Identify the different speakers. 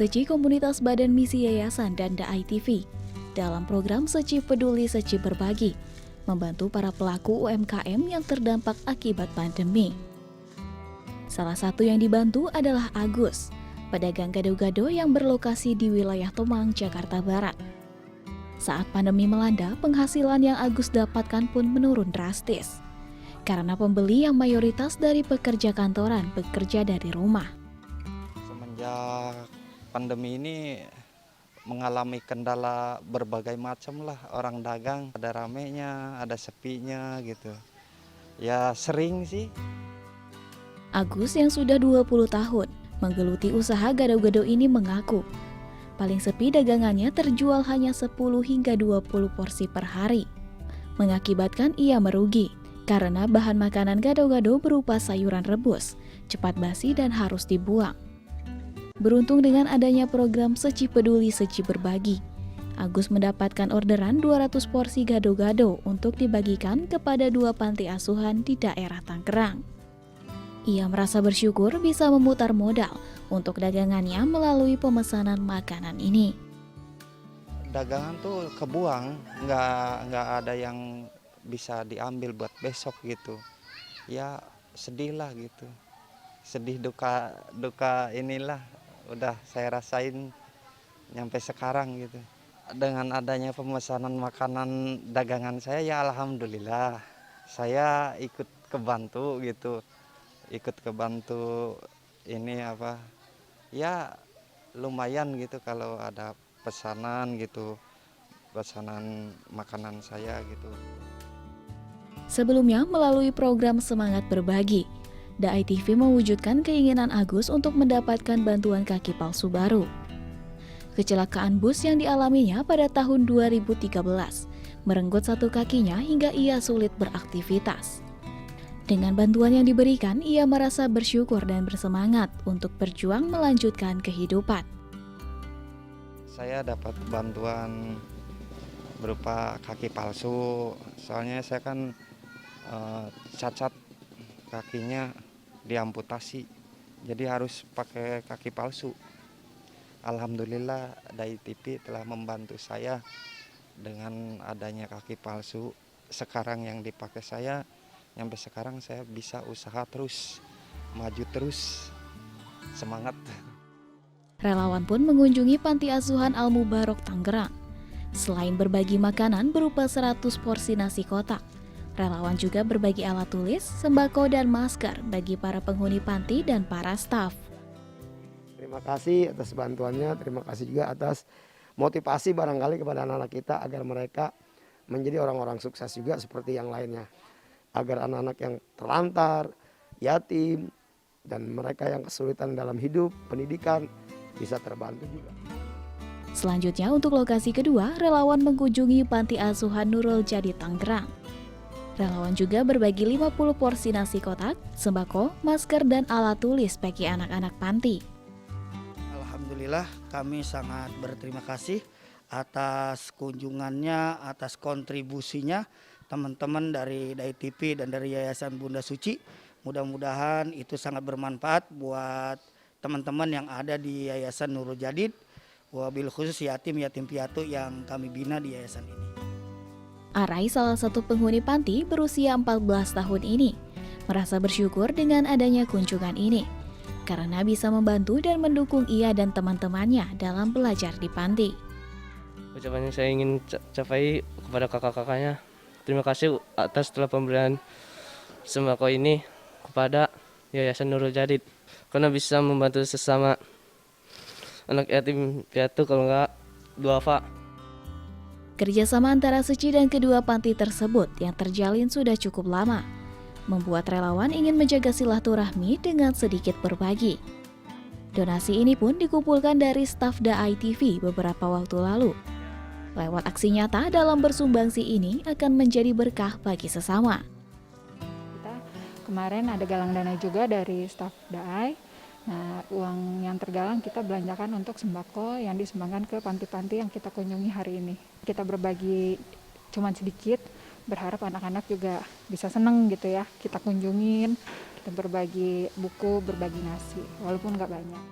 Speaker 1: Seci komunitas Badan Misi Yayasan dan DAI TV dalam program Seci Peduli Seci Berbagi, membantu para pelaku UMKM yang terdampak akibat pandemi. Salah satu yang dibantu adalah Agus, pedagang gado-gado yang berlokasi di wilayah Tomang, Jakarta Barat. Saat pandemi melanda, penghasilan yang Agus dapatkan pun menurun drastis, karena pembeli yang mayoritas dari pekerja kantoran bekerja dari rumah.
Speaker 2: Semenjak pandemi ini mengalami kendala berbagai macam lah, orang dagang, ada ramenya, ada sepinya gitu. Ya sering sih.
Speaker 1: Agus yang sudah 20 tahun menggeluti usaha gado-gado ini mengaku, paling sepi dagangannya terjual hanya 10 hingga 20 porsi per hari. Mengakibatkan ia merugi, karena bahan makanan gado-gado berupa sayuran rebus, cepat basi dan harus dibuang. Beruntung dengan adanya program Seci Peduli Seci Berbagi, Agus mendapatkan orderan 200 porsi gado-gado untuk dibagikan kepada 2 panti asuhan di daerah Tangerang. Ia merasa bersyukur bisa memutar modal untuk dagangannya melalui pemesanan makanan ini.
Speaker 2: Dagangan tuh kebuang, nggak ada yang bisa diambil buat besok gitu. Ya sedih lah gitu, sedih duka inilah udah saya rasain nyampe sekarang gitu. Dengan adanya pemesanan makanan dagangan saya, ya alhamdulillah saya ikut kebantu gitu, ini apa ya lumayan gitu kalau ada pesanan gitu, pesanan makanan saya gitu.
Speaker 1: Sebelumnya melalui program Semangat Berbagi, DAI TV mewujudkan keinginan Agus untuk mendapatkan bantuan kaki palsu baru. Kecelakaan bus yang dialaminya pada tahun 2013 merenggut satu kakinya hingga ia sulit beraktivitas. Dengan bantuan yang diberikan, ia merasa bersyukur dan bersemangat untuk berjuang melanjutkan kehidupan.
Speaker 2: Saya dapat bantuan berupa kaki palsu, soalnya saya kan cacat, kakinya diamputasi, jadi harus pakai kaki palsu. Alhamdulillah DAI TV telah membantu saya dengan adanya kaki palsu. Sekarang yang dipakai saya, sampai sekarang saya bisa usaha terus, maju terus, semangat.
Speaker 1: Relawan pun mengunjungi Panti Asuhan Al Mubarok Tangerang. Selain berbagi makanan berupa 100 porsi nasi kotak, relawan juga berbagi alat tulis, sembako, dan masker bagi para penghuni panti dan para staf.
Speaker 3: Terima kasih atas bantuannya, terima kasih juga atas motivasi barangkali kepada anak-anak kita agar mereka menjadi orang-orang sukses juga seperti yang lainnya. Agar anak-anak yang terlantar, yatim, dan mereka yang kesulitan dalam hidup, pendidikan, bisa terbantu juga.
Speaker 1: Selanjutnya untuk lokasi kedua, relawan mengunjungi Panti Asuhan Nurul Jadi Tangerang. Relawan juga berbagi 50 porsi nasi kotak, sembako, masker, dan alat tulis bagi anak-anak panti.
Speaker 4: Alhamdulillah kami sangat berterima kasih atas kunjungannya, atas kontribusinya teman-teman dari DAI TV dan dari Yayasan Bunda Suci. Mudah-mudahan itu sangat bermanfaat buat teman-teman yang ada di Yayasan Nurul Jadid, wabil khusus yatim piatu yang kami bina di yayasan ini.
Speaker 1: Arai, salah satu penghuni panti berusia 14 tahun ini, merasa bersyukur dengan adanya kunjungan ini, karena bisa membantu dan mendukung ia dan teman-temannya dalam belajar di panti.
Speaker 5: Ucapan yang saya ingin capai kepada kakak-kakaknya, terima kasih atas telah pemberian sembako ini kepada Yayasan Nurul Jadid, karena bisa membantu sesama anak yatim piatu, kalau enggak duafa.
Speaker 1: Kerjasama antara Seci dan kedua panti tersebut yang terjalin sudah cukup lama, membuat relawan ingin menjaga silaturahmi dengan sedikit berbagi. Donasi ini pun dikumpulkan dari staf DAI TV beberapa waktu lalu. Lewat aksi nyata dalam bersumbangsi ini akan menjadi berkah bagi sesama.
Speaker 6: Kemarin ada galang dana juga dari staf DAI. Nah, uang yang tergalang kita belanjakan untuk sembako yang disumbangkan ke panti-panti yang kita kunjungi hari ini. Kita berbagi cuma sedikit, berharap anak-anak juga bisa seneng gitu ya. Kita kunjungin, kita berbagi buku, berbagi nasi, walaupun nggak banyak.